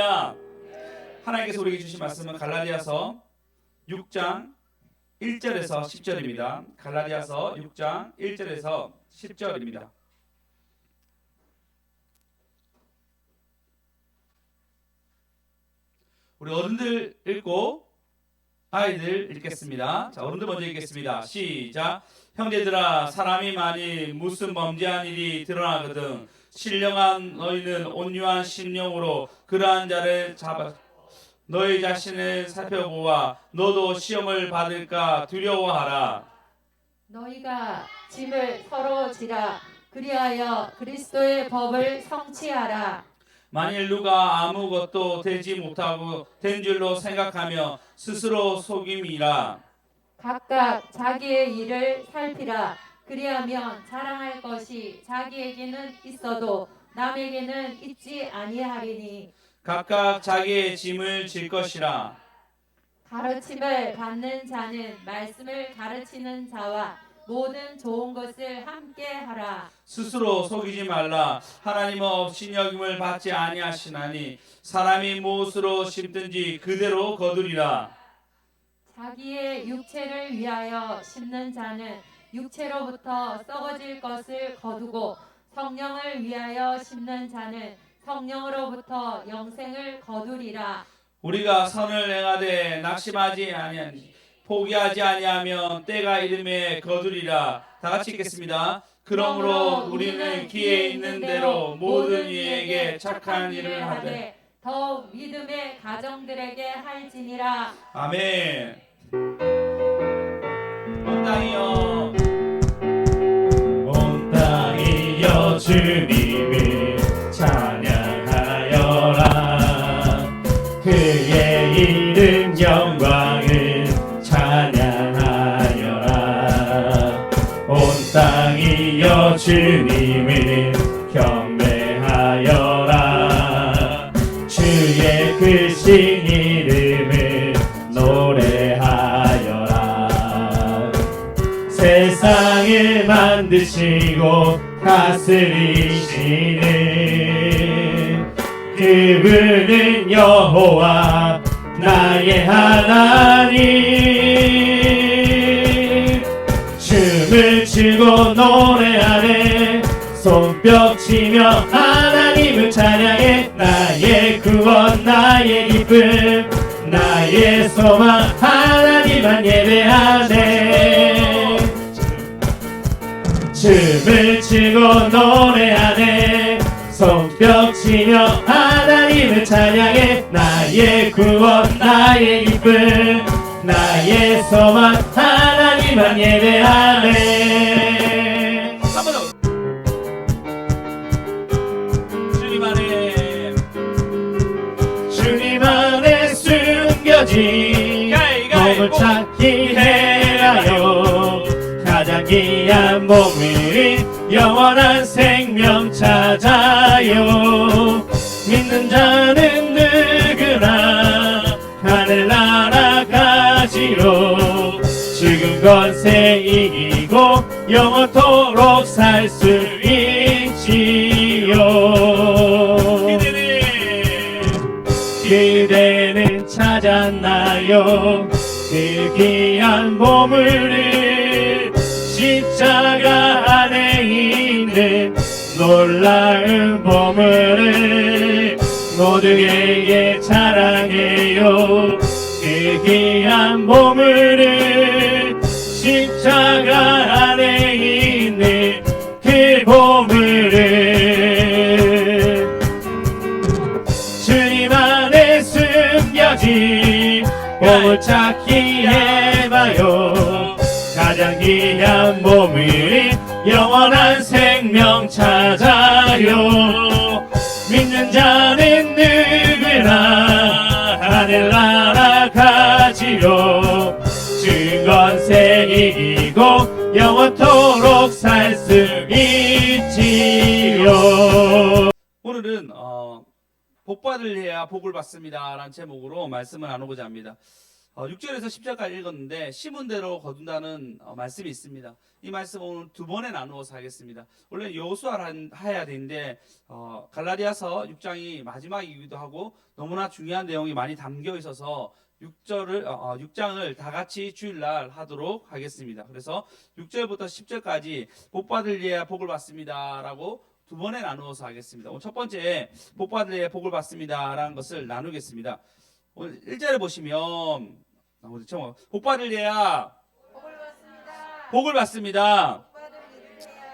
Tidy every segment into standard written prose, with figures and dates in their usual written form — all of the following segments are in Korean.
하나님께서 우리에게 주신 말씀은 갈라디아서 6장 1절에서 10절입니다. 갈라디아서 6장 1절에서 10절입니다. 우리 어른들 읽고 아이들 읽겠습니다. 자, 어른들 먼저 읽겠습니다. 시작. 형제들아, 사람이 만일 무슨 범죄한 일이 드러나거든 신령한 너희는 온유한 심령으로 그러한 자를 잡아 너희 자신을 살펴보아 너도 시험을 받을까 두려워하라. 너희가 짐을 서로 지라. 그리하여 그리스도의 법을 성취하라. 만일 누가 아무것도 되지 못하고 된 줄로 생각하며 스스로 속임이라. 각각 자기의 일을 살피라. 그리하면 자랑할 것이 자기에게는 있어도 남에게는 있지 아니하리니. 각각 자기의 짐을 질 것이라. 가르침을 받는 자는 말씀을 가르치는 자와 모든 좋은 것을 함께 하라. 스스로 속이지 말라. 하나님 없이 여김을 받지 아니하시나니 사람이 무엇으로 심든지 그대로 거두리라. 자기의 육체를 위하여 심는 자는 육체로부터 썩어질 것을 거두고 성령을 위하여 심는 자는 성령으로부터 영생을 거두리라. 우리가 선을 행하되 낙심하지 아니하니 포기하지 아니하면 때가 이름에 거두리라. 다 같이 읽겠습니다. 그러므로 우리는 기회 있는 대로 모든 이에게 착한 일을 하되 더욱 믿음의 가정들에게 할지니라. 아멘. 온 땅이여, 온 땅이여 주님을 찬양하여라. 그의 이름 영광을 찬양하여라. 온 땅이여 주님을 경배하여라. 주의 크신 이름을 노래하여라. 세상을 만드시고 다스리시는 그분은 여호와 나의 하나님. 춤을 추고 노래하네 손뼉 치며 하나님을 찬양해. 나의 구원 나의 기쁨 나의 소망 하나님만 예배하네. 춤을 추고 노래하네 손뼉 치며 하나님을 찬양해. 나의 구원 나의 기쁨 나의 소망 하나님만 예배하네. 한 번 더. 주님 안에 주님 안에 숨겨진 몸을 찾기 해라요. 가장 귀한 몸을 영원한 생명 찾아요. 믿는 자는 누구나 하늘 날아가지요. 죽은 것에 이기고 영원토록 살 수 있지요. 그대는 찾았나요? 그 귀한 보물을 십자가 안에 있는 놀라운 보물을 모두에게 자랑해요. 그 귀한 보물을 십자가 안에 있는 그 보물을 주님 안에 숨겨진 보물 찾기 해봐요. 가장 귀한 보물이 영원한 생명 찾아요. 믿는 자는 누구나 하늘 날아가지요. 증권세 이기고 영원토록 살 수 있지요. 오늘은 복 받을 해야 복을 받습니다 라는 제목으로 말씀을 나누고자 합니다. 6절에서 10절까지 읽었는데 심은 대로 거둔다는 말씀이 있습니다. 이 말씀 오늘 두 번에 나누어서 하겠습니다. 원래 여호수아를 해야 되는데 갈라디아서 6장이 마지막이기도 하고 너무나 중요한 내용이 많이 담겨 있어서 6장을 다 같이 주일날 하도록 하겠습니다. 그래서 6절부터 10절까지 복 받을 예 복을 받습니다라고 두 번에 나누어서 하겠습니다. 오늘 첫 번째 복 받을 예 복을 받습니다라는 것을 나누겠습니다. 오늘 1절에 보시면 복 받을 예야 복을 받습니다.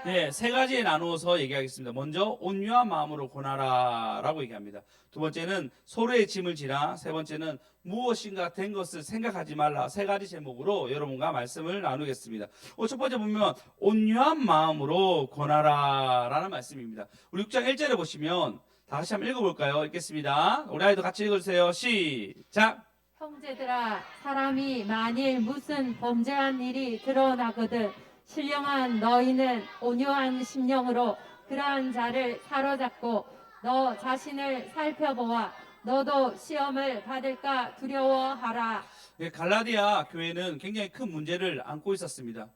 네, 세 가지에 나누어서 얘기하겠습니다. 먼저 온유한 마음으로 고나라라고 얘기합니다. 두 번째는 서로의 짐을 지라. 세 번째는 무엇인가 된 것을 생각하지 말라. 세 가지 제목으로 여러분과 말씀을 나누겠습니다. 첫 번째 보면 온유한 마음으로 고나라라는 말씀입니다. 우리 6장 1절에 보시면 다 같이 한번 읽어볼까요? 읽겠습니다. 우리 아이도 같이 읽어주세요. 시작. 형제들아, 사람이 만일 무슨 범죄한 일이 드러나거든 신령한 너희는 온유한 심령으로 그러한 자를 사로잡고 너 자신을 살펴보아 너도 시험을 받을까 두려워하라. 갈라디아 교회는 굉장히 큰 문제를 안고 있었습니다.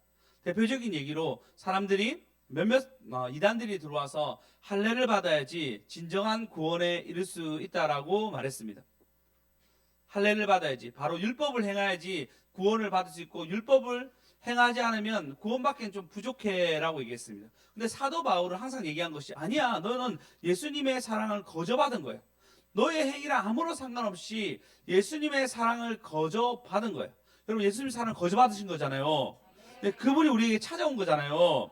대표적인 얘기로 사람들이 몇몇 이단들이 들어와서 할례를 받아야지 진정한 구원에 이를 수 있다라고 말했습니다. 할례를 받아야지, 바로 율법을 행해야지 구원을 받을 수 있고 율법을 행하지 않으면 구원받기엔 좀 부족해라고 얘기했습니다. 근데 사도 바울은 항상 얘기한 것이 아니야, 너는 예수님의 사랑을 거저받은 거야. 너의 행위랑 아무런 상관없이 예수님의 사랑을 거저받은 거야. 여러분, 예수님의 사랑을 거저받으신 거잖아요. 그분이 우리에게 찾아온 거잖아요.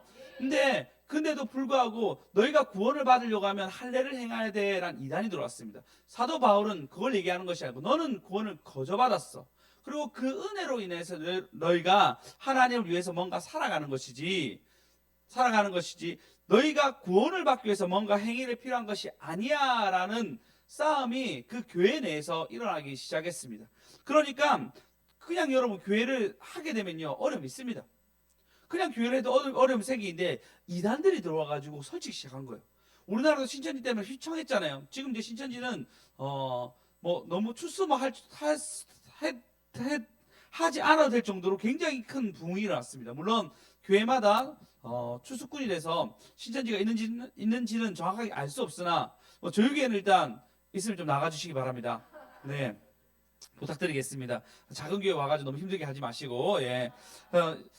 근데도 불구하고 너희가 구원을 받으려고 하면 할례를 행해야 돼라는 이단이 들어왔습니다. 사도 바울은 그걸 얘기하는 것이 아니고 너는 구원을 거저받았어. 그리고 그 은혜로 인해서 너희가 하나님을 위해서 뭔가 살아가는 것이지 너희가 구원을 받기 위해서 뭔가 행위를 필요한 것이 아니야라는 싸움이 그 교회 내에서 일어나기 시작했습니다. 그러니까 그냥 여러분 교회를 하게 되면요 어려움이 있습니다. 그냥 교회를 해도 어려움이 생기는데 이단들이 들어와가지고 설치기 시작한 거예요. 우리나라도 신천지 때문에 휘청했잖아요. 지금 이제 신천지는 너무 출소 하지 않아도 될 정도로 굉장히 큰 부흥이 일어났습니다. 물론 교회마다 추수꾼이 돼서 신천지가 있는지는 정확하게 알 수 없으나 저에게는 일단 있으면 좀 나가주시기 바랍니다. 네. 부탁드리겠습니다. 작은 교회 와가지고 너무 힘들게 하지 마시고,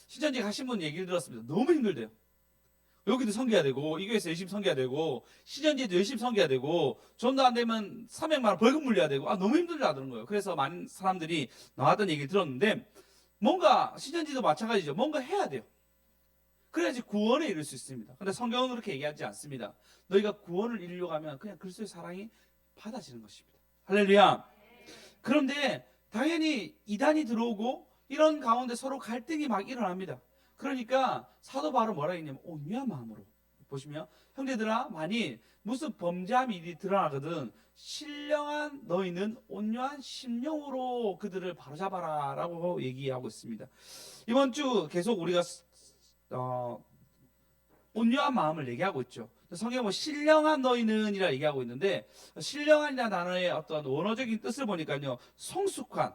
신천지 가신 분 얘기를 들었습니다. 너무 힘들대요. 여기도 섬겨야 되고, 이 교회에서 열심히 섬겨야 되고, 신천지도 열심히 섬겨야 되고, 전도 안 되면 300만 원 벌금 물려야 되고, 너무 힘들다 하더라는 거예요. 그래서 많은 사람들이 나왔던 얘기를 들었는데, 뭔가, 신천지도 마찬가지죠. 뭔가 해야 돼요. 그래야지 구원에 이를 수 있습니다. 근데 성경은 그렇게 얘기하지 않습니다. 너희가 구원을 이루려고 하면 그냥 그리스도의 사랑이 받아지는 것입니다. 할렐루야. 그런데 당연히 이단이 들어오고 이런 가운데 서로 갈등이 막 일어납니다. 그러니까 사도 바울은 뭐라 했냐면 온유한 마음으로. 보시면 형제들아, 만일 무슨 범죄한 일이 드러나거든 신령한 너희는 온유한 심령으로 그들을 바로잡아라 라고 얘기하고 있습니다. 이번 주 계속 우리가 온유한 마음을 얘기하고 있죠. 성경은 신령한 너희는 이라 얘기하고 있는데, 신령한이라는 단어의 어떤 원어적인 뜻을 보니까요, 성숙한,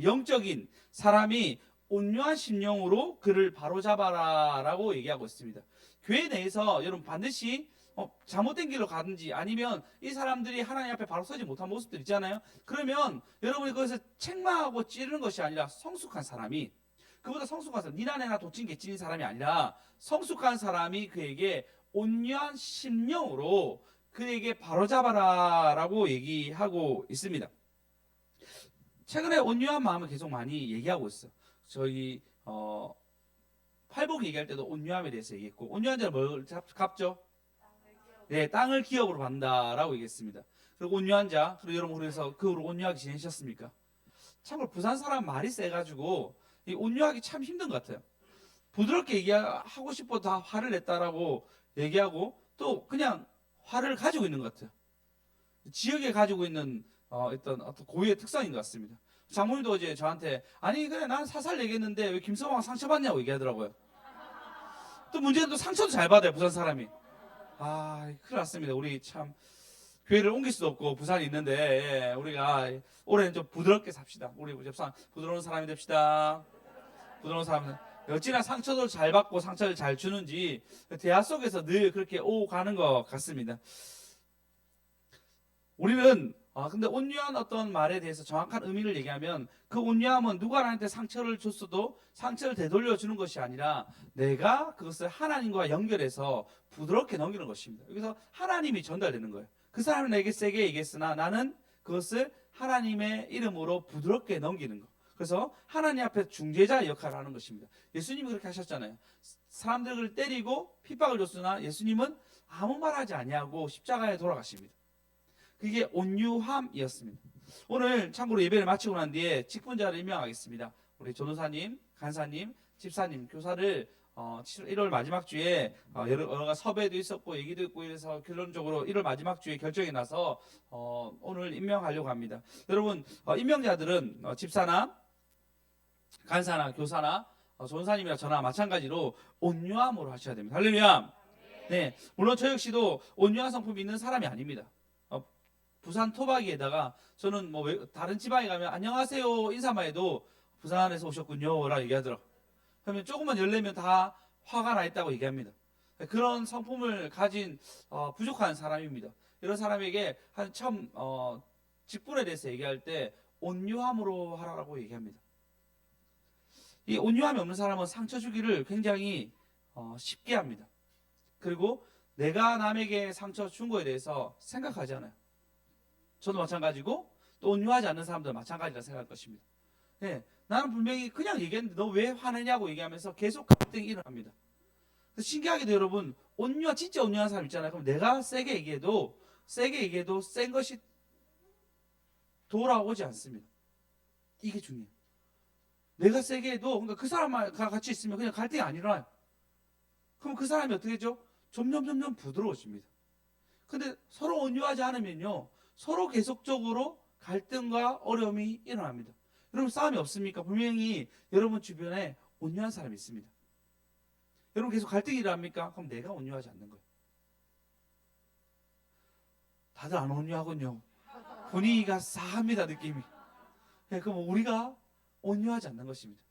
영적인 사람이 온유한 심령으로 그를 바로잡아라 라고 얘기하고 있습니다. 교회 내에서 여러분 반드시 잘못된 길로 가든지 아니면 이 사람들이 하나님 앞에 바로 서지 못한 모습들 있잖아요. 그러면 여러분이 거기서 책망하고 찌르는 것이 아니라 성숙한 사람이, 그보다 성숙한 사람, 니나 내나 도찐 개찐인 사람이 아니라 성숙한 사람이 그에게 온유한 심령으로 그에게 바로잡아라 라고 얘기하고 있습니다. 최근에 온유한 마음을 계속 많이 얘기하고 있어요. 저희 팔복 얘기할 때도 온유함에 대해서 얘기했고, 온유한 자는 뭘 갚죠? 네, 땅을 기업으로 받는다라고 얘기했습니다. 그리고 온유한 자, 그리고 여러분 그래서 그 후로 온유하게 지내셨습니까? 참고로 부산 사람 말이 세가지고 이 온유하기 참 힘든 것 같아요. 부드럽게 얘기하고 싶어 다 화를 냈다라고 얘기하고 또 그냥 화를 가지고 있는 것 같아요. 지역에 가지고 있는 어떤 고유의 특성인 것 같습니다. 장모님도 어제 저한테 아니 그래 난 사살 내겠는데 왜 김서방 상처받냐고 얘기하더라고요. 또 문제는 또 상처도 잘 받아요, 부산 사람이. 큰일 났습니다. 우리 참 교회를 옮길 수도 없고 부산에 있는데, 예, 우리가 올해는 좀 부드럽게 삽시다. 우리 부드러운 사람이 됩시다. 부드러운 사람은 어찌나 상처도 잘 받고 상처를 잘 주는지 대화 속에서 늘 그렇게 오고 가는 것 같습니다. 우리는 근데 온유한 어떤 말에 대해서 정확한 의미를 얘기하면, 그 온유함은 누가 나한테 상처를 줬어도 상처를 되돌려 주는 것이 아니라 내가 그것을 하나님과 연결해서 부드럽게 넘기는 것입니다. 여기서 하나님이 전달되는 거예요. 그 사람은 내게 세게 얘기했으나 나는 그것을 하나님의 이름으로 부드럽게 넘기는 거. 그래서 하나님 앞에 중재자 역할을 하는 것입니다. 예수님이 그렇게 하셨잖아요. 사람들을 때리고 핍박을 줬으나 예수님은 아무 말하지 아니하고 십자가에 돌아가십니다. 그게 온유함이었습니다. 오늘 참고로 예배를 마치고 난 뒤에 직분자를 임명하겠습니다. 우리 전도사님, 간사님, 집사님, 교사를 1월 마지막 주에 여러 섭외도 있었고 얘기도 있고 이래서 결론적으로 1월 마지막 주에 결정이 나서 오늘 임명하려고 합니다. 여러분, 임명자들은 집사나 간사나 교사나 전도사님이나 저나 마찬가지로 온유함으로 하셔야 됩니다. 할렐루야. 네, 물론 저 역시도 온유한 성품이 있는 사람이 아닙니다. 부산 토박이에다가 저는 다른 지방에 가면 안녕하세요 인사만 해도 부산에서 오셨군요 라고 얘기하더라고. 그러면 조금만 열내면 다 화가 나 있다고 얘기합니다. 그런 성품을 가진 부족한 사람입니다. 이런 사람에게 처음 직분에 대해서 얘기할 때 온유함으로 하라고 얘기합니다. 이 온유함이 없는 사람은 상처 주기를 굉장히 쉽게 합니다. 그리고 내가 남에게 상처 준 거에 대해서 생각하지 않아요. 저도 마찬가지고 또 온유하지 않는 사람도 마찬가지라 생각할 것입니다. 네, 나는 분명히 그냥 얘기했는데 너 왜 화내냐고 얘기하면서 계속 갈등이 일어납니다. 신기하게도 여러분, 진짜 온유한 사람 있잖아요. 그럼 내가 세게 얘기해도 센 것이 돌아오지 않습니다. 이게 중요해요. 내가 세게 해도, 그러니까 그 사람과 같이 있으면 그냥 갈등이 안 일어나요. 그럼 그 사람이 어떻게 되죠? 점점 부드러워집니다. 근데 서로 온유하지 않으면요, 서로 계속적으로 갈등과 어려움이 일어납니다. 여러분, 싸움이 없습니까? 분명히 여러분 주변에 온유한 사람이 있습니다. 여러분 계속 갈등이 일어납니까? 그럼 내가 온유하지 않는 거예요. 다들 안 온유하군요. 분위기가 싸합니다, 느낌이. 네, 그럼 우리가 온유하지 않는 것입니다.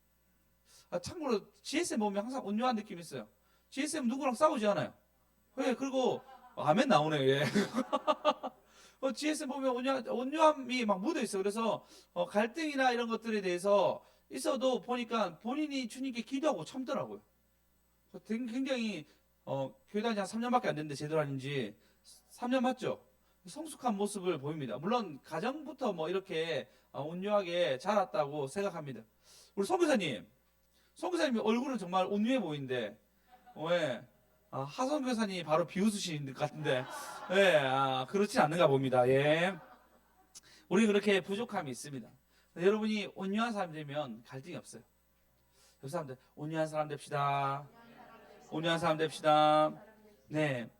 참고로 GSM 보면 항상 온유한 느낌이 있어요. GSM 누구랑 싸우지 않아요. 왜? 그리고 아멘 나오네요. 예. GSM 보면 온유함이 막 묻어 있어요. 그래서 갈등이나 이런 것들에 대해서 있어도 보니까 본인이 주님께 기도하고 참더라고요. 굉장히 교회 다닌 지 한 3년밖에 안 됐는데 제대로 아닌지 3년 맞죠? 성숙한 모습을 보입니다. 물론 가정부터 이렇게 온유하게 자랐다고 생각합니다. 우리 선교사님 얼굴은 정말 온유해 보이는데 왜? 하선 교사님이 바로 비웃으시는 것 같은데, 예, 그렇진 않는가 봅니다. 예, 우리 그렇게 부족함이 있습니다. 여러분이 온유한 사람 되면 갈등이 없어요. 그 사람들 온유한 사람 됩시다. 온유한 사람 됩시다. 네,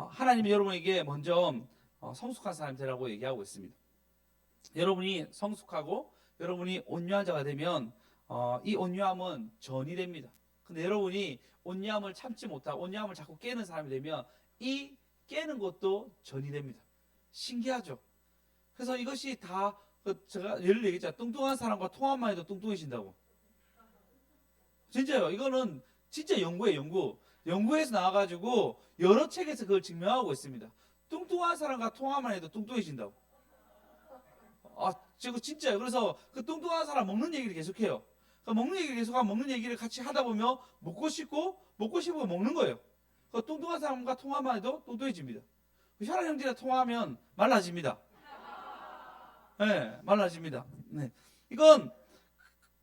하나님이 여러분에게 먼저 성숙한 사람 되라고 얘기하고 있습니다. 여러분이 성숙하고 여러분이 온유한 자가 되면 이 온유함은 전이 됩니다. 근데 여러분이 온유함을 참지 못하고 온유함을 자꾸 깨는 사람이 되면 이 깨는 것도 전이 됩니다. 신기하죠? 그래서 이것이 다 제가 예를 얘기했잖아요. 뚱뚱한 사람과 통화만 해도 뚱뚱해진다고. 진짜요. 이거는 진짜 연구예요. 연구에서 나와가지고 여러 책에서 그걸 증명하고 있습니다. 뚱뚱한 사람과 통화만 해도 뚱뚱해진다고. 저거 진짜요. 그래서 그 뚱뚱한 사람 먹는 얘기를 계속해요. 먹는 얘기를 계속하면 먹는 얘기를 같이 하다 보면 먹고 싶으면 먹는 거예요. 그 뚱뚱한 사람과 통화만 해도 뚱뚱해집니다. 혈압 형제랑 통화하면 말라집니다. 네, 말라집니다. 네. 이건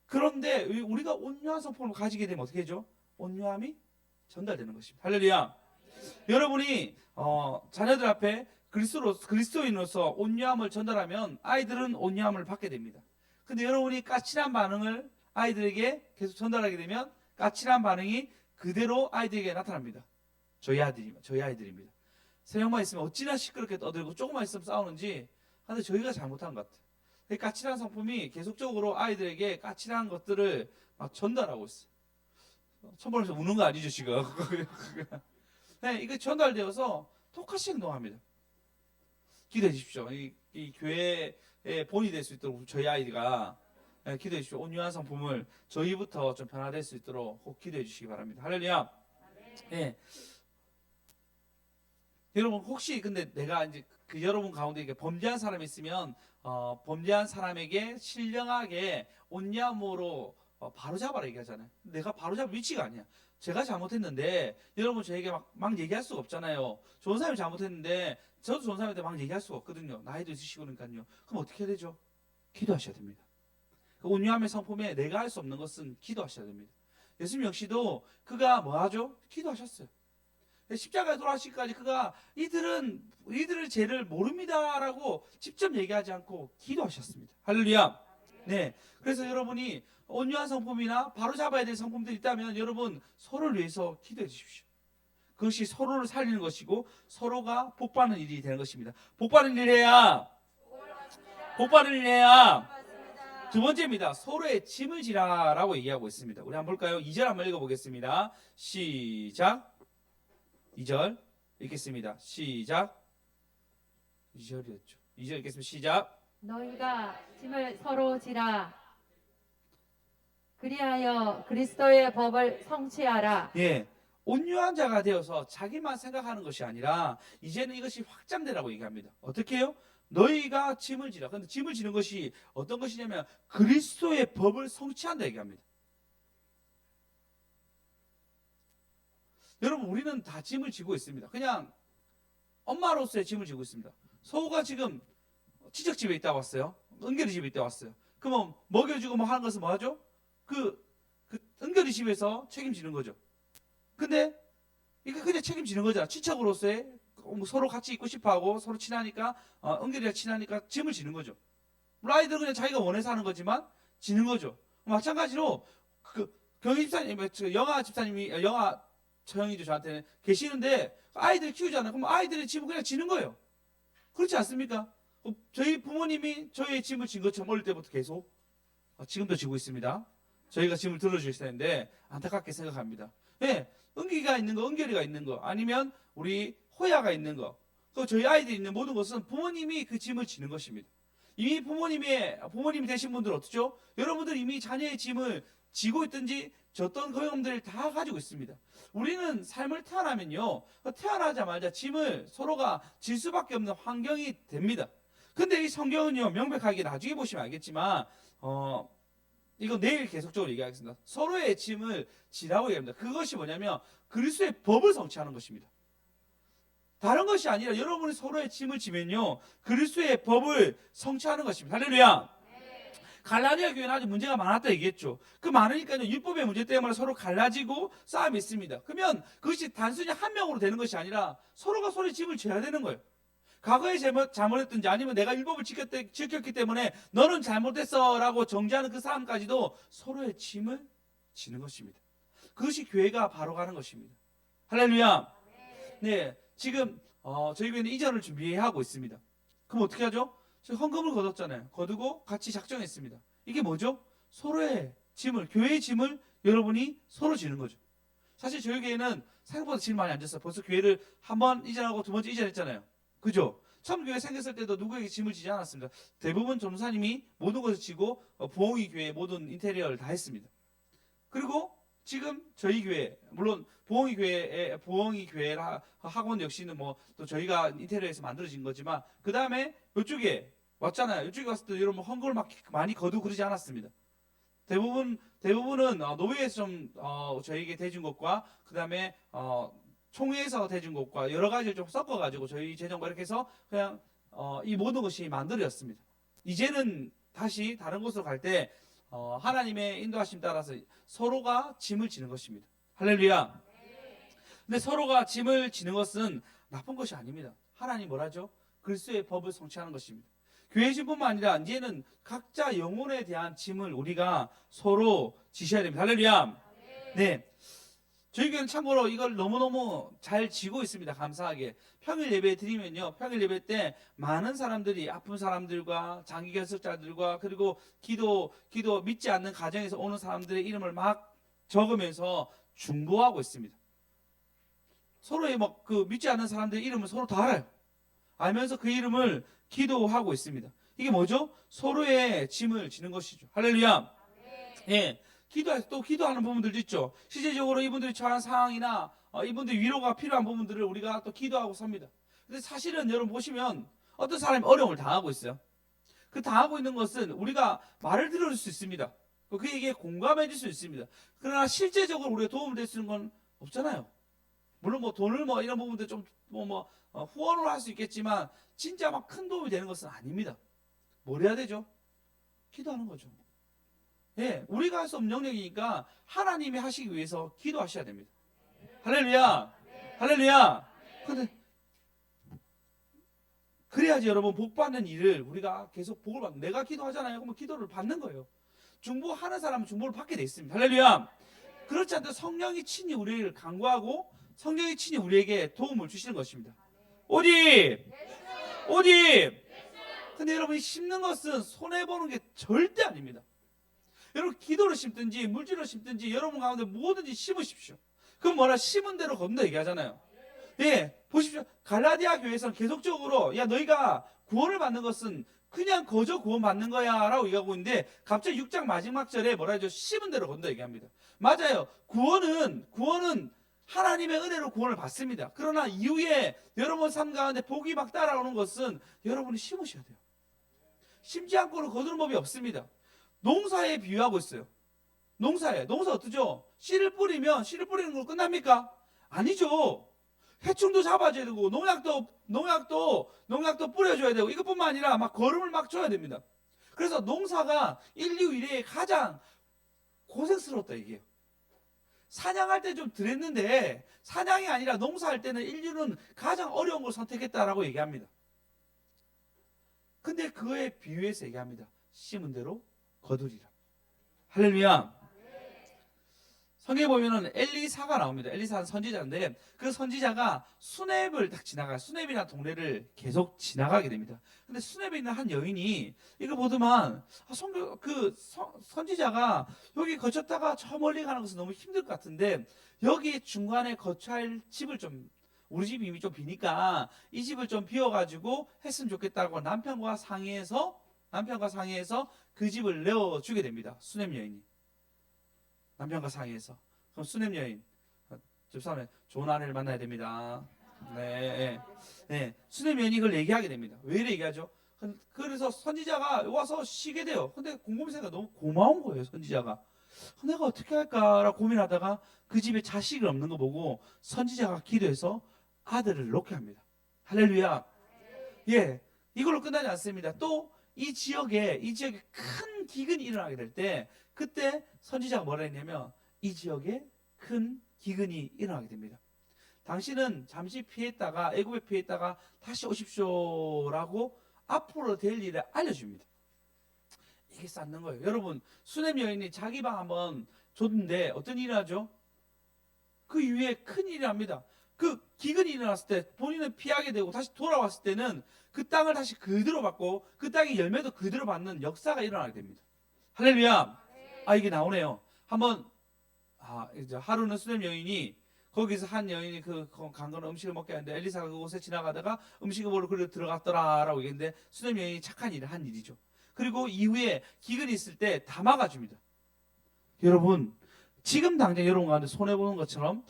그런데 우리가 온유한 성품을 가지게 되면 어떻게 되죠? 온유함이 전달되는 것입니다. 할렐루야. 여러분이 자녀들 앞에 그리스도인으로서 온유함을 전달하면 아이들은 온유함을 받게 됩니다. 근데 여러분이 까칠한 반응을 아이들에게 계속 전달하게 되면 까칠한 반응이 그대로 아이들에게 나타납니다. 저희 아이들입니다. 세 명만 있으면 어찌나 시끄럽게 떠들고 조금만 있으면 싸우는지. 근데 저희가 잘못한 것 같아요. 까칠한 성품이 계속적으로 아이들에게 까칠한 것들을 막 전달하고 있어요. 천벌에서 우는 거 아니죠 지금? 네, 이게 전달되어서 똑같이 행동합니다. 기도해 주십시오. 이 교회의 본이 될 수 있도록 저희 아이가 기도해 주십시오. 온유한 성품을 저희부터 좀 변화될 수 있도록 꼭 기도해 주시기 바랍니다. 할렐루야. 예. 여러분 혹시 근데 내가 이제 그 여러분 가운데 이게 범죄한 사람이 있으면 범죄한 사람에게 신령하게 온유함으로 바로 잡아라 얘기하잖아요. 내가 바로 잡을 위치가 아니야. 제가 잘못했는데 여러분 저에게 막 얘기할 수가 없잖아요. 좋은 사람이 잘못했는데 저도 좋은 사람한테 막 얘기할 수가 없거든요. 나이도 있으시고 그러니까요. 그럼 어떻게 해야 되죠? 기도하셔야 됩니다. 그 온유함의 성품에 내가 할 수 없는 것은 기도하셔야 됩니다. 예수님 역시도 그가 뭐 하죠? 기도하셨어요. 십자가에 돌아가시기까지 그가 이들을 죄를 모릅니다라고 직접 얘기하지 않고 기도하셨습니다. 할렐루야. 네. 그래서 여러분이 온유한 성품이나 바로 잡아야 될 성품들이 있다면 여러분 서로를 위해서 기도해 주십시오. 그것이 서로를 살리는 것이고 서로가 복받는 일이 되는 것입니다. 복받는 일 해야 두 번째입니다. 서로의 짐을 지라라고 얘기하고 있습니다. 우리 한번 볼까요? 2절 한번 읽어보겠습니다. 시작. 2절 읽겠습니다. 시작. 2절이었죠. 2절 읽겠습니다. 시작. 너희가 짐을 서로 지라. 그리하여 그리스도의 법을 성취하라. 예. 온유한 자가 되어서 자기만 생각하는 것이 아니라 이제는 이것이 확장되라고 얘기합니다. 어떻게 해요? 너희가 짐을 지라. 근데 짐을 지는 것이 어떤 것이냐면 그리스도의 법을 성취한다 얘기합니다. 여러분 우리는 다 짐을 지고 있습니다. 그냥 엄마로서의 짐을 지고 있습니다. 소우가 지금 친척집에 있다 왔어요. 은결이 집에 있다 왔어요. 그러면 먹여주고 뭐 하는 것은 뭐 하죠? 그 은결이 집에서 책임지는 거죠. 근데 이거 그냥 책임지는 거잖아. 친척으로서의 서로 같이 있고 싶어하고 서로 친하니까 은결이랑 친하니까 짐을 지는 거죠. 물론 아이들은 그냥 자기가 원해서 하는 거지만 지는 거죠. 마찬가지로 그 경희 집사님, 영아 집사님이 영아 처형이죠. 저한테는 계시는데 아이들 키우잖아요. 그럼 아이들의 짐을 그냥 지는 거예요. 그렇지 않습니까? 저희 부모님이 저희의 짐을 진 것처럼 어릴 때부터 계속 지금도 지고 있습니다. 저희가 짐을 들어주실 텐데 안타깝게 생각합니다. 예, 은기가 있는 거, 은결이가 있는 거, 아니면 우리 호야가 있는 거, 그 저희 아이들이 있는 모든 것은 부모님이 그 짐을 지는 것입니다. 이미 부모님이 되신 분들 어떻죠? 여러분들 이미 자녀의 짐을 지고 있든지 졌던 경험들을 다 가지고 있습니다. 우리는 삶을 태어나면요, 태어나자마자 짐을 서로가 질 수밖에 없는 환경이 됩니다. 근데 이 성경은요, 명백하게 나중에 보시면 알겠지만, 이거 내일 계속적으로 얘기하겠습니다. 서로의 짐을 지라고 얘기합니다. 그것이 뭐냐면 그리스도의 법을 성취하는 것입니다. 다른 것이 아니라 여러분이 서로의 짐을 지면요, 그리스도의 법을 성취하는 것입니다. 할렐루야. 갈라디아 교회는 아주 문제가 많았다 얘기했죠. 그 많으니까요, 율법의 문제 때문에 서로 갈라지고 싸움이 있습니다. 그러면 그것이 단순히 한 명으로 되는 것이 아니라 서로가 서로의 짐을 져야 되는 거예요. 과거에 잘못했든지 아니면 내가 율법을 지켰기 때문에 너는 잘못했어 라고 정죄하는 그 사람까지도 서로의 짐을 지는 것입니다. 그것이 교회가 바로 가는 것입니다. 할렐루야. 네, 지금 저희 교회는 이전을 준비하고 있습니다. 그럼 어떻게 하죠? 저희 헌금을 거뒀잖아요. 거두고 같이 작정했습니다. 이게 뭐죠? 서로의 짐을, 교회의 짐을 여러분이 서로 지는 거죠. 사실 저희 교회는 생각보다 짐 많이 안 졌어요. 벌써 교회를 한 번 이전하고 두 번째 이전했잖아요. 그죠? 처음 교회 생겼을 때도 누구에게 짐을 지지 않았습니다. 대부분 전도사님이 모든 것을 지고 부흥이 교회의 모든 인테리어를 다 했습니다. 그리고 지금 저희 교회, 물론 부흥이 교회 학원 역시는 뭐 또 저희가 인테리어에서 만들어진 거지만 그 다음에 이쪽에 왔잖아요. 이쪽에 왔을 때 여러분 헌금을 막 많이 거두고 그러지 않았습니다. 대부분은 노예에서 좀 저희에게 대준 것과 그 다음에 총회에서 대준 것과 여러 가지를 좀 섞어가지고 저희 재정과 이렇게 해서 그냥 이 모든 것이 만들어졌습니다. 이제는 다시 다른 곳으로 갈 때 하나님의 인도하심 따라서 서로가 짐을 지는 것입니다. 할렐루야. 근데 서로가 짐을 지는 것은 나쁜 것이 아닙니다. 하나님 뭐라죠? 그리스도의 법을 성취하는 것입니다. 교회 짐뿐만 아니라 이제는 각자 영혼에 대한 짐을 우리가 서로 지셔야 됩니다. 할렐루야. 네. 저희 교회는 참고로 이걸 너무너무 잘 지고 있습니다. 감사하게. 평일 예배 드리면요, 평일 예배 때 많은 사람들이 아픈 사람들과 장기 결석자들과 그리고 기도 믿지 않는 가정에서 오는 사람들의 이름을 막 적으면서 중보하고 있습니다. 서로의 그 믿지 않는 사람들의 이름을 서로 다 알아요. 알면서 그 이름을 기도하고 있습니다. 이게 뭐죠? 서로의 짐을 지는 것이죠. 할렐루야. 예. 또 기도하는 부분들도 있죠. 실제적으로 이분들이 처한 상황이나 이분들 위로가 필요한 부분들을 우리가 또 기도하고 삽니다. 근데 사실은 여러분 보시면 어떤 사람이 어려움을 당하고 있어요. 그 당하고 있는 것은 우리가 말을 들을 수 있습니다. 그에게 공감해 줄 수 있습니다. 그러나 실제적으로 우리가 도움을 될 수 있는 건 없잖아요. 물론 뭐 돈을 뭐 이런 부분들 좀 후원을 할 수 있겠지만 진짜 막 큰 도움이 되는 것은 아닙니다. 뭘 해야 되죠? 기도하는 거죠. 예, 우리가 할 수 없는 영역이니까 하나님이 하시기 위해서 기도하셔야 됩니다. 할렐루야. 할렐루야. 근데 그래야지 여러분 복 받는 일을 우리가 계속 복을 받는, 내가 기도하잖아요. 그러면 기도를 받는 거예요. 중보하는 사람은 중보를 받게 돼 있습니다. 할렐루야. 그렇지 않다 성령이 친히 우리를 간구하고 성령이 친히 우리에게 도움을 주시는 것입니다. 오직 근데 여러분이 심는 것은 손해보는 게 절대 아닙니다. 여러분 기도를 심든지 물질을 심든지 여러분 가운데 뭐든지 심으십시오. 그럼 뭐라 심은 대로 거둔다 얘기하잖아요. 예, 보십시오. 갈라디아 교회에서는 계속적으로 야 너희가 구원을 받는 것은 그냥 거저 구원 받는 거야 라고 얘기하고 있는데 갑자기 6장 마지막 절에 뭐라 하죠? 심은 대로 거둔다 얘기합니다. 맞아요. 구원은 하나님의 은혜로 구원을 받습니다. 그러나 이후에 여러분 삶 가운데 복이 막 따라오는 것은 여러분이 심으셔야 돼요. 심지 않고는 거두는 법이 없습니다. 농사에 비유하고 있어요. 농사 어떠죠? 씨를 뿌리면 씨를 뿌리는 걸 끝납니까? 아니죠. 해충도 잡아줘야 되고 농약도 뿌려줘야 되고 이것뿐만 아니라 막 거름을 막 줘야 됩니다. 그래서 농사가 인류 이래에 가장 고생스러웠다 이게요. 사냥할 때 좀 덜했는데 사냥이 아니라 농사할 때는 인류는 가장 어려운 걸 선택했다라고 얘기합니다. 근데 그에 비유해서 얘기합니다. 심은 대로 거두리라. 할렐루야. 성경에 보면은 엘리사가 나옵니다. 엘리사는 선지자인데 그 선지자가 수냅을 딱 지나가요. 수냅이라는 동네를 계속 지나가게 됩니다. 근데 수냅에 있는 한 여인이 이거 보더만 선지자가 여기 거쳤다가 저 멀리 가는 것은 너무 힘들 것 같은데 여기 중간에 거처할 집을 좀 우리 집이 이미 좀 비니까 이 집을 좀 비워가지고 했으면 좋겠다고 남편과 상의해서 그 집을 내어주게 됩니다. 수냅 여인이. 남편과 상의해서. 그럼 수냄 여인 집사람이 좋은 아내를 만나야 됩니다. 네. 수냄 여인이 그걸 얘기하게 됩니다. 왜 이래 얘기하죠? 그래서 선지자가 와서 쉬게 돼요. 근데 곰곰이가 너무 고마운 거예요. 선지자가 내가 어떻게 할까라고 고민하다가 그 집에 자식이 없는 거 보고 선지자가 기도해서 아들을 낳게 합니다. 할렐루야. 예, 이걸로 끝나지 않습니다. 또 이 지역에 큰 기근이 일어나게 될 때 그때 선지자가 뭐라 했냐면 이 지역에 큰 기근이 일어나게 됩니다. 당신은 잠시 피했다가 애굽에 피했다가 다시 오십시오라고 앞으로 될 일을 알려줍니다. 이게 쌓는 거예요. 여러분 수냄 여인이 자기 방 한번 줬는데 어떤 일을 하죠? 그 이후에 큰 일이 납니다. 그 기근이 일어났을 때 본인은 피하게 되고 다시 돌아왔을 때는 그 땅을 다시 그대로 받고 그 땅의 열매도 그대로 받는 역사가 일어나게 됩니다. 할렐루야. 이게 나오네요. 한번 이제 하루는 수냄 여인이 거기서 한 여인이 간 거는 음식을 먹게 하는데 엘리사가 그곳에 지나가다가 음식을 보러 그래 들어갔더라라고 얘기했는데 수냄 여인이 착한 일을 한 일이죠. 그리고 이후에 기근이 있을 때 다 막아줍니다. 여러분 지금 당장 여러분 가운데 손해보는 것처럼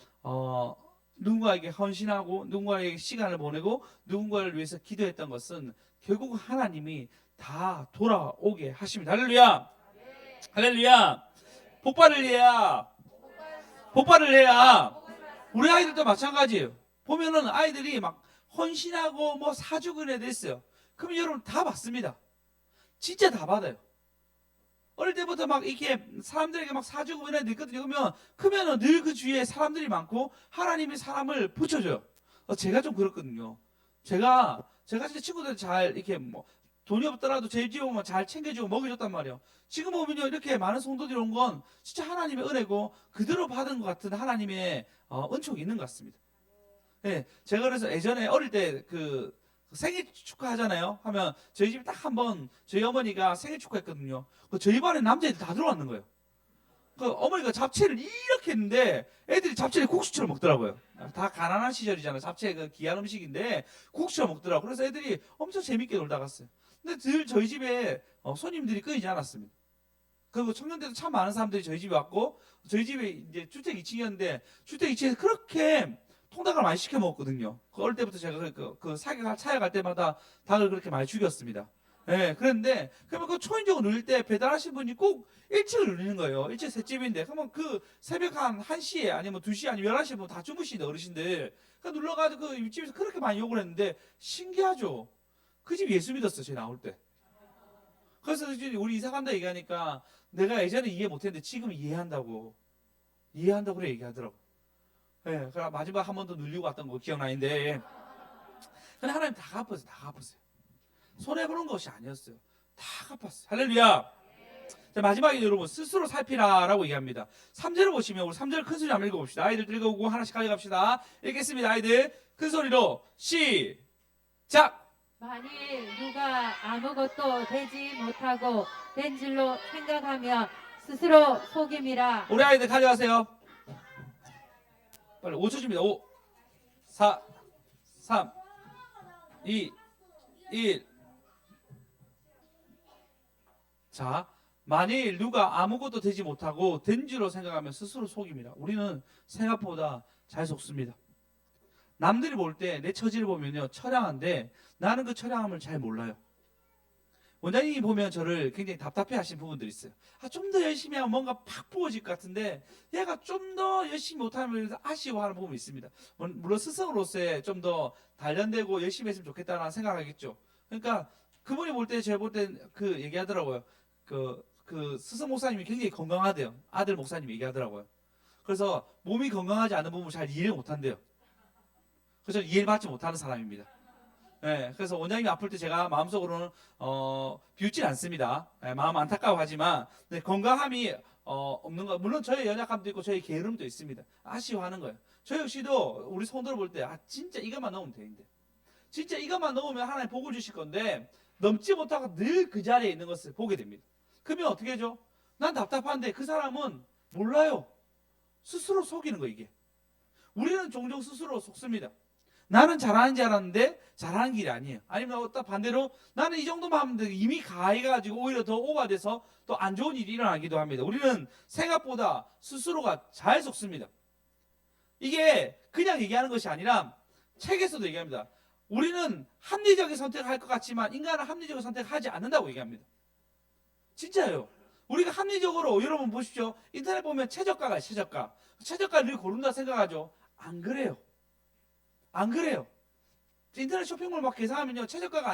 누군가에게 헌신하고 누군가에게 시간을 보내고 누군가를 위해서 기도했던 것은 결국 하나님이 다 돌아오게 하십니다. 할렐루야. 할렐루야. 복받을 해야 우리 아이들도 마찬가지예요. 보면은 아이들이 막 헌신하고 뭐 사주고 이런 애들 있어요. 그럼 여러분 다 받습니다. 진짜 다 받아요. 어릴 때부터 막 이렇게 사람들에게 막 사주고 이런 애들 있거든요. 그러면 크면은 늘 그 주위에 사람들이 많고 하나님이 사람을 붙여줘요. 제가 좀 그렇거든요. 제가 진짜 친구들 잘 이렇게 뭐 돈이 없더라도 제 집에 오면 잘 챙겨주고 먹여줬단 말이에요. 지금 보면요 이렇게 많은 성도들이 온 건 진짜 하나님의 은혜고 그대로 받은 것 같은 하나님의 은총이 있는 것 같습니다. 네, 제가 그래서 예전에 어릴 때 생일 축하하잖아요. 하면 저희 집에 딱 한 번 저희 어머니가 생일 축하했거든요. 저희 반에 남자애들 다 들어왔는 거예요. 그 어머니가 잡채를 이렇게 했는데 애들이 잡채를 국수처럼 먹더라고요. 다 가난한 시절이잖아요. 잡채 그 귀한 음식인데 국수처럼 먹더라고. 그래서 애들이 엄청 재밌게 놀다 갔어요. 근데 늘 저희 집에 손님들이 끊이지 않았습니다. 그리고 청년대도 참 많은 사람들이 저희 집에 왔고, 저희 집에 이제 주택 2층이었는데 주택 2층에서 그렇게 통닭을 많이 시켜 먹었거든요. 그 어릴 때부터 제가 그 차에 갈 때마다 닭을 그렇게 많이 죽였습니다. 예, 그런데 그러면 그 초인종을 누릴 때 배달하신 분이 꼭 1층을 누리는 거예요. 1층 셋집인데 그러면 그 새벽 한 1시에 아니면 2시 아니면 11시에 보면 다 주무시는데 어르신들 그 눌러가지고 그 옆집에서 그렇게 많이 욕을 했는데 신기하죠. 그 집 예수 믿었어요. 제가 나올 때. 그래서 이제 우리 이사 간다 얘기하니까 내가 예전에 이해 못했는데 지금 이해한다고 그래 얘기하더라고. 예, 그래 마지막 한 번 더 눌리고 왔던 거 기억나는데 근데 하나님 다 갚았어요. 손해보는 것이 아니었어요. 다 갚았어요. 할렐루야. 자, 마지막에 여러분 스스로 살피라라고 얘기합니다. 3절을 보시면 우리 3절 큰 소리 한번 읽어봅시다. 아이들 읽어보고 하나씩 가져갑시다. 읽겠습니다. 아이들 큰 소리로 시작. 만일 누가 아무것도 되지 못하고 된 줄로 생각하면 스스로 속임이라. 우리 아이들 가져가세요. 빨리 5초 줍니다. 5 4 3 2 1. 자, 만일 누가 아무것도 되지 못하고 된 줄로 생각하면 스스로 속임이라. 우리는 생각보다 잘 속습니다. 남들이 볼 때 내 처지를 보면요 처량한데 나는 그 처량함을 잘 몰라요. 원장님이 보면 저를 굉장히 답답해 하신 부분들이 있어요. 좀 더 열심히 하면 뭔가 팍 부어질 것 같은데 얘가 좀 더 열심히 못하면 아쉬워하는 부분이 있습니다. 물론 스승으로서의 좀 더 단련되고 열심히 했으면 좋겠다는 생각하겠죠. 그러니까 그분이 볼 때 제가 볼 때 그 얘기하더라고요. 그 스승 목사님이 굉장히 건강하대요. 아들 목사님이 얘기하더라고요. 그래서 몸이 건강하지 않은 부분을 잘 이해를 못한대요. 그래서 이해를 받지 못하는 사람입니다. 네, 그래서 원장님이 아플 때 제가 마음속으로는 비웃진 않습니다. 네, 마음 안타까워하지만 네, 건강함이 없는 거 물론 저의 연약함도 있고 저의 게으름도 있습니다. 아쉬워하는 거예요. 저 역시도 우리 손들어 볼 때 진짜 이것만 넣으면 되는데 진짜 이것만 넣으면 하나님 복을 주실 건데 넘지 못하고 늘 그 자리에 있는 것을 보게 됩니다. 그러면 어떻게 하죠? 난 답답한데 그 사람은 몰라요. 스스로 속이는 거 이게. 우리는 종종 스스로 속습니다. 나는 잘하는 줄 알았는데 잘하는 길이 아니에요. 아니면 또 반대로 나는 이 정도만 하면 돼. 이미 가해가지고 오히려 더 오버돼서 또 안 좋은 일이 일어나기도 합니다. 우리는 생각보다 스스로가 잘 속습니다. 이게 그냥 얘기하는 것이 아니라 책에서도 얘기합니다. 우리는 합리적인 선택을 할 것 같지만 인간은 합리적인 선택을 하지 않는다고 얘기합니다. 진짜예요. 우리가 합리적으로 여러분 보십시오. 인터넷 보면 최저가가 최저가. 최저가를 늘 고른다 생각하죠. 안 그래요. 안 그래요. 인터넷 쇼핑몰 막 계산하면요. 최저가가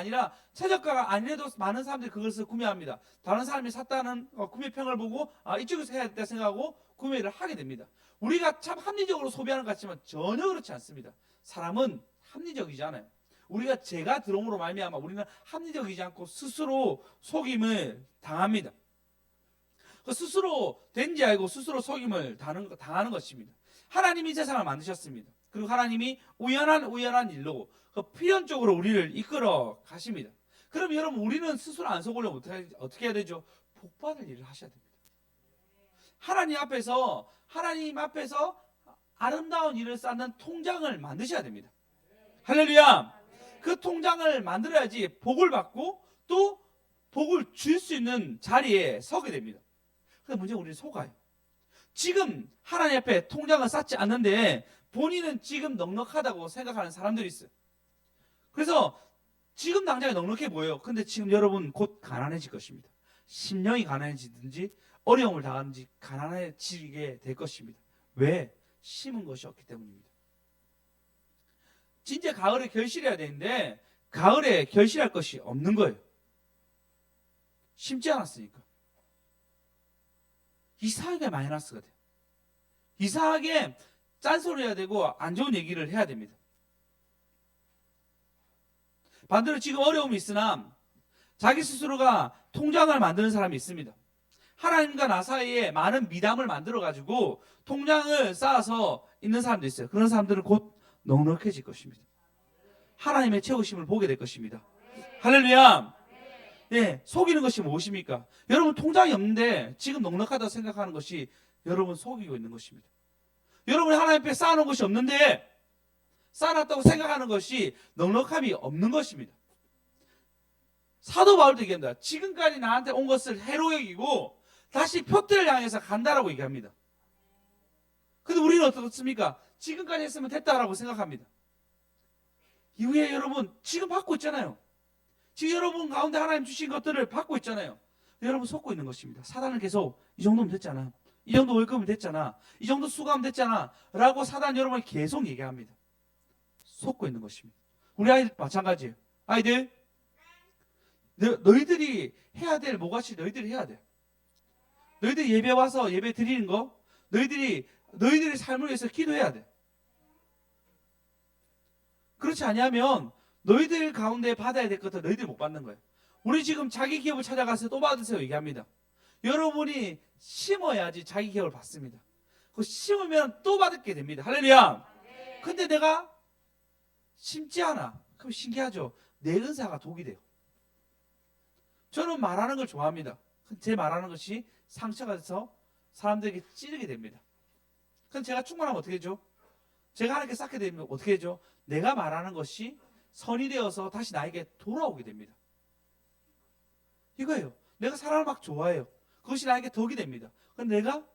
아니래도 많은 사람들이 그것을 구매합니다. 다른 사람이 샀다는 구매평을 보고 이쪽에서 해야겠다 생각하고 구매를 하게 됩니다. 우리가 참 합리적으로 소비하는 것 같지만 전혀 그렇지 않습니다. 사람은 합리적이지 않아요. 우리가 죄가 들어옴으로 말미암아 우리는 합리적이지 않고 스스로 속임을 당합니다. 스스로 된지 알고 스스로 속임을 당하는 것입니다. 하나님이 이 세상을 만드셨습니다. 그리고 하나님이 우연한 일로 필연적으로 우리를 이끌어 가십니다. 그럼 여러분 우리는 스스로 안 속으려면 어떻게 해야 되죠? 복받을 일을 하셔야 됩니다. 하나님 앞에서 아름다운 일을 쌓는 통장을 만드셔야 됩니다. 할렐루야. 그 통장을 만들어야지 복을 받고 또 복을 줄 수 있는 자리에 서게 됩니다. 근데 문제는 우리는 속아요. 지금 하나님 앞에 통장을 쌓지 않는데 본인은 지금 넉넉하다고 생각하는 사람들이 있어요. 그래서 지금 당장에 넉넉해 보여요. 근데 지금 여러분 곧 가난해질 것입니다. 심령이 가난해지든지 어려움을 당하든지 가난해지게 될 것입니다. 왜? 심은 것이 없기 때문입니다. 진짜 가을에 결실해야 되는데 가을에 결실할 것이 없는 거예요. 심지 않았으니까. 이상하게 마이너스가 돼요. 이상하게 짠소리 해야 되고 안 좋은 얘기를 해야 됩니다. 반대로 지금 어려움이 있으나 자기 스스로가 통장을 만드는 사람이 있습니다. 하나님과 나 사이에 많은 미담을 만들어 가지고 통장을 쌓아서 있는 사람도 있어요. 그런 사람들은 곧 넉넉해질 것입니다. 하나님의 채우심을 보게 될 것입니다. 할렐루야. 네, 속이는 것이 무엇입니까? 여러분 통장이 없는데 지금 넉넉하다고 생각하는 것이 여러분 속이고 있는 것입니다. 여러분이 하나님 앞에 쌓아놓은 것이 없는데 쌓아놨다고 생각하는 것이 넉넉함이 없는 것입니다. 사도 바울도 얘기합니다. 지금까지 나한테 온 것을 해로 여기고 다시 표대를 향해서 간다라고 얘기합니다. 근데 우리는 어떻습니까? 지금까지 했으면 됐다라고 생각합니다. 이후에 여러분 지금 받고 있잖아요. 지금 여러분 가운데 하나님 주신 것들을 받고 있잖아요. 여러분 속고 있는 것입니다. 사단은 계속 이 정도면 됐잖아, 이 정도 월급은 됐잖아, 이 정도 수고하면 됐잖아 라고 사단 여러분이 계속 얘기합니다. 속고 있는 것입니다. 우리 아이들 마찬가지예요. 아이들 너희들이 해야 될 뭐같이 너희들이 해야 돼. 너희들이 예배 와서 예배 드리는 거, 너희들의 삶을 위해서 기도해야 돼. 그렇지 아니하면 너희들 가운데 받아야 될 것들 너희들이 못 받는 거예요. 우리 지금 자기 기업을 찾아가서 또 받으세요 얘기합니다. 여러분이 심어야지 자기 기업을 받습니다. 그 심으면 또 받게 됩니다. 할렐루야. 근데 내가 심지 않아. 그럼 신기하죠. 내 은사가 독이 돼요. 저는 말하는 걸 좋아합니다. 제 말하는 것이 상처가 돼서 사람들에게 찌르게 됩니다. 그럼 제가 충만하면 어떻게 해줘? 제가 하나님께 쌓게 되면 어떻게 해줘? 내가 말하는 것이 선이 되어서 다시 나에게 돌아오게 됩니다. 이거예요. 내가 사람을 막 좋아해요. 그것이 나에게 덕이 됩니다. 그런데 내가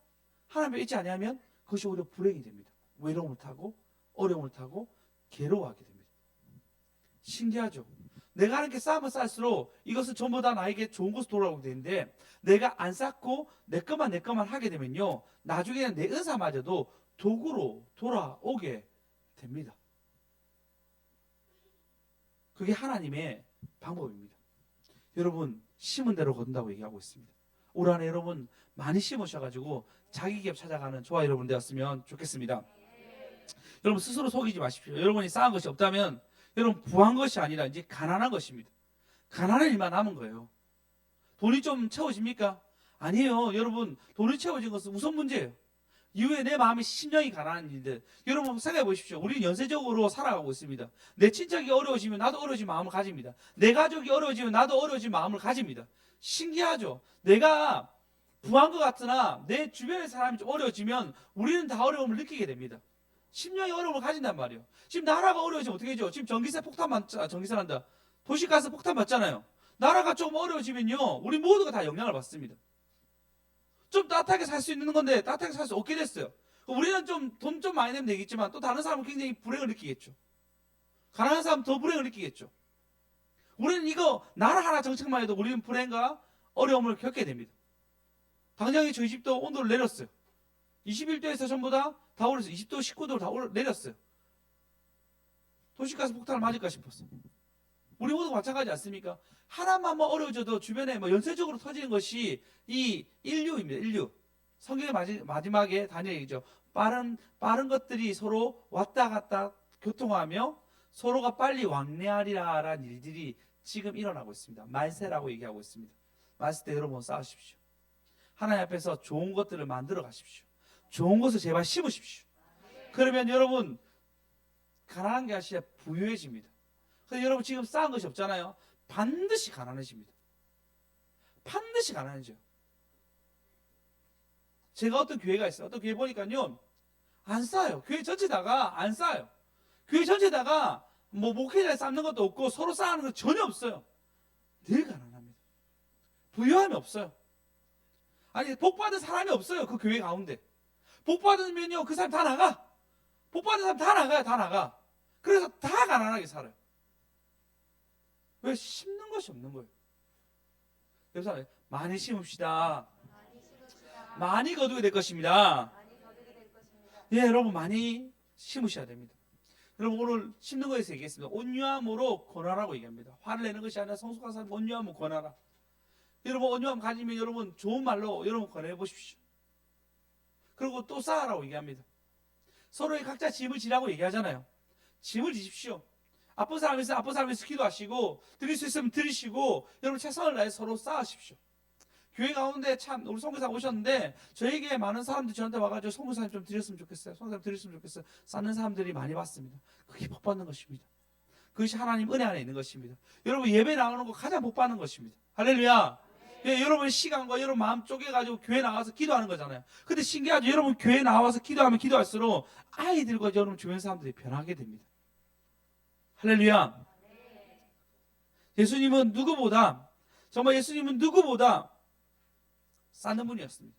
하나님을 잊지 아니하면 그것이 오히려 불행이 됩니다. 외로움을 타고 어려움을 타고 괴로워하게 됩니다. 신기하죠? 내가 하나님께 쌓으면 쌓을수록 이것은 전부 다 나에게 좋은 것으로 돌아오게 되는데 내가 안 쌓고 내 것만 하게 되면요 나중에는 내 은사마저도 도구로 돌아오게 됩니다. 그게 하나님의 방법입니다. 여러분 심은 대로 거둔다고 얘기하고 있습니다. 올 한해 여러분 많이 심으셔가지고 자기 기업 찾아가는 저와 여러분 되었으면 좋겠습니다. 여러분 스스로 속이지 마십시오. 여러분이 쌓은 것이 없다면 여러분 부한 것이 아니라 이제 가난한 것입니다. 가난한 일만 남은 거예요. 돈이 좀 채워집니까? 아니에요. 여러분 돈이 채워진 것은 우선 문제예요. 이후에 내 마음이 심령이 가난한 일인데 여러분 생각해 보십시오. 우리는 연쇄적으로 살아가고 있습니다. 내 친척이 어려워지면 나도 어려워진 마음을 가집니다. 내 가족이 어려워지면 나도 어려워진 마음을 가집니다. 신기하죠? 내가 부한 것 같으나 내 주변의 사람이 좀 어려워지면 우리는 다 어려움을 느끼게 됩니다. 심령이 어려움을 가진단 말이에요. 지금 나라가 어려워지면 어떻게 되죠? 지금 전기세 폭탄 전기세난다. 도시가스 폭탄 맞잖아요. 나라가 좀 어려워지면요 우리 모두가 다 영향을 받습니다. 좀 따뜻하게 살 수 있는 건데 따뜻하게 살 수 없게 됐어요. 우리는 좀 돈 좀 많이 내면 되겠지만 또 다른 사람은 굉장히 불행을 느끼겠죠. 가난한 사람은 더 불행을 느끼겠죠. 우리는 이거 나라 하나 정책만 해도 우리는 불행과 어려움을 겪게 됩니다. 당장에 저희 집도 온도를 내렸어요. 21도에서 전부 다 올렸어요. 20도, 19도를 다 내렸어요. 도시가스 폭탄을 맞을까 싶었어요. 우리 모두 마찬가지 않습니까? 하나만 뭐 어려워져도 주변에 뭐 연쇄적으로 터지는 것이 이 인류입니다. 인류. 성경의 마지막에 다니엘 얘기죠. 빠른 것들이 서로 왔다 갔다 교통하며 서로가 빨리 왕래하리라라는 일들이 지금 일어나고 있습니다. 말세라고 얘기하고 있습니다. 말세 때 여러분 싸우십시오. 하나님 앞에서 좋은 것들을 만들어 가십시오. 좋은 것을 제발 심으십시오. 그러면 여러분 가난한 게 아니라 부유해집니다. 그래서 여러분 지금 쌓은 것이 없잖아요. 반드시 가난해집니다. 반드시 가난해져요. 제가 어떤 교회가 있어요. 어떤 교회 보니까요 안 쌓아요. 교회 전체다가 안 쌓아요. 교회 전체다가 뭐 목회자에 쌓는 것도 없고 서로 쌓는 거 전혀 없어요. 늘 가난합니다. 부유함이 없어요. 아니 복 받은 사람이 없어요. 그 교회 가운데. 복 받으면요 그 사람 다 나가. 복 받은 사람 다 나가요. 다 나가. 그래서 다 가난하게 살아요. 왜? 심는 것이 없는 거예요. 그래서 많이 심읍시다. 많이 거두게 될 것입니다. 예, 여러분 많이 심으셔야 됩니다. 여러분 오늘 심는 거에서 얘기했습니다. 온유함으로 권하라고 얘기합니다. 화를 내는 것이 아니라 성숙한 사람 온유함으로 권하라. 여러분 온유함 가지면 여러분 좋은 말로 여러분 권해 보십시오. 그리고 또 쌓아라고 얘기합니다. 서로의 각자 짐을 지라고 얘기하잖아요. 짐을 지십시오. 아픈 사람이 있으면 아픈 사람에서 기도하시고 드릴 수 있으면 드리시고 여러분 최선을 다해 서로 쌓으십시오. 교회 가운데 참 우리 선교사 오셨는데 저에게 많은 사람들이 저한테 와가지고 선교사님 좀 드렸으면 좋겠어요. 선교사님 드렸으면 좋겠어요. 쌓는 사람들이 많이 봤습니다. 그게 복 받는 것입니다. 그것이 하나님 은혜 안에 있는 것입니다. 여러분 예배 나오는 거 가장 복 받는 것입니다. 할렐루야. 예, 여러분 시간과 여러분 마음 쪼개가지고 교회 나와서 기도하는 거잖아요. 근데 신기하죠. 여러분 교회 나와서 기도하면 기도할수록 아이들과 여러분 주변 사람들이 변하게 됩니다. 할렐루야. 예수님은 누구보다, 정말 예수님은 누구보다 쌓는 분이었습니다.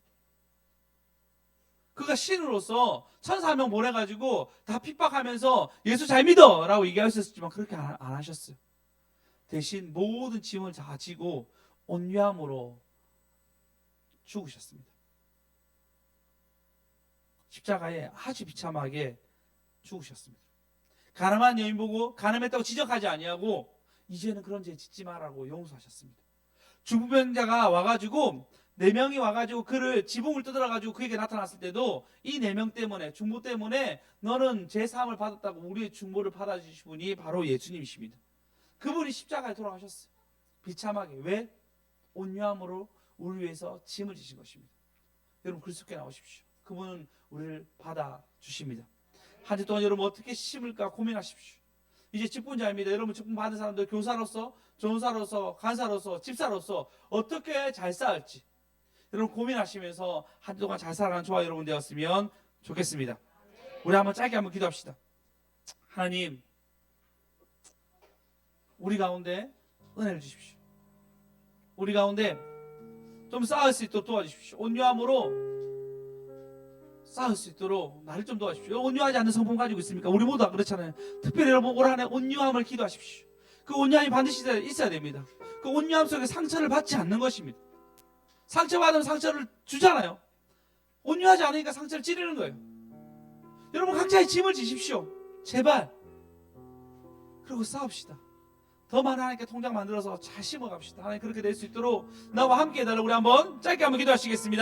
그가 신으로서 천사 한 명 보내가지고 다 핍박하면서 예수 잘 믿어 라고 얘기하셨지만 그렇게 안 하셨어요. 대신 모든 짐을 다 지고 온유함으로 죽으셨습니다. 십자가에 아주 비참하게 죽으셨습니다. 가늠한 여인 보고 가늠했다고 지적하지 아니하고 이제는 그런 죄 짓지 마라고 용서하셨습니다. 중보병자가 와가지고 4명이 와가지고 그를 지붕을 뜯어가지고 그에게 나타났을 때도 이 4명 때문에, 중보 때문에 너는 죄 사함을 받았다고 우리의 중보를 받아주신 분이 바로 예수님이십니다. 그분이 십자가에 돌아가셨어요. 비참하게. 왜? 온유함으로 우리 위해서 짐을 지신 것입니다. 여러분 그리스도께 나오십시오. 그분은 우리를 받아주십니다. 한 주 동안 여러분 어떻게 심을까 고민하십시오. 이제 직분자입니다. 여러분 직분 받은 사람들 교사로서, 전사로서, 간사로서, 집사로서 어떻게 잘 쌓을지 여러분 고민하시면서 한 주 동안 잘 살아가는 저와 여러분 되었으면 좋겠습니다. 우리 한번 짧게 한번 기도합시다. 하나님, 우리 가운데 은혜를 주십시오. 우리 가운데 좀 쌓을 수 있도록 도와주십시오. 온유함으로 쌓을 수 있도록 나를 좀 도와주십시오. 온유하지 않는 성품 가지고 있습니까? 우리 모두 다 그렇잖아요. 특별히 여러분 올 한해 온유함을 기도하십시오. 그 온유함이 반드시 있어야 됩니다. 그 온유함 속에 상처를 받지 않는 것입니다. 상처받으면 상처를 주잖아요. 온유하지 않으니까 상처를 찌르는 거예요. 여러분 각자의 짐을 지십시오. 제발. 그리고 싸웁시다. 더 많은 하나님께 통장 만들어서 잘 심어갑시다. 하나님 그렇게 될 수 있도록 나와 함께 해달라고 우리 한번 짧게 한번 기도하시겠습니다.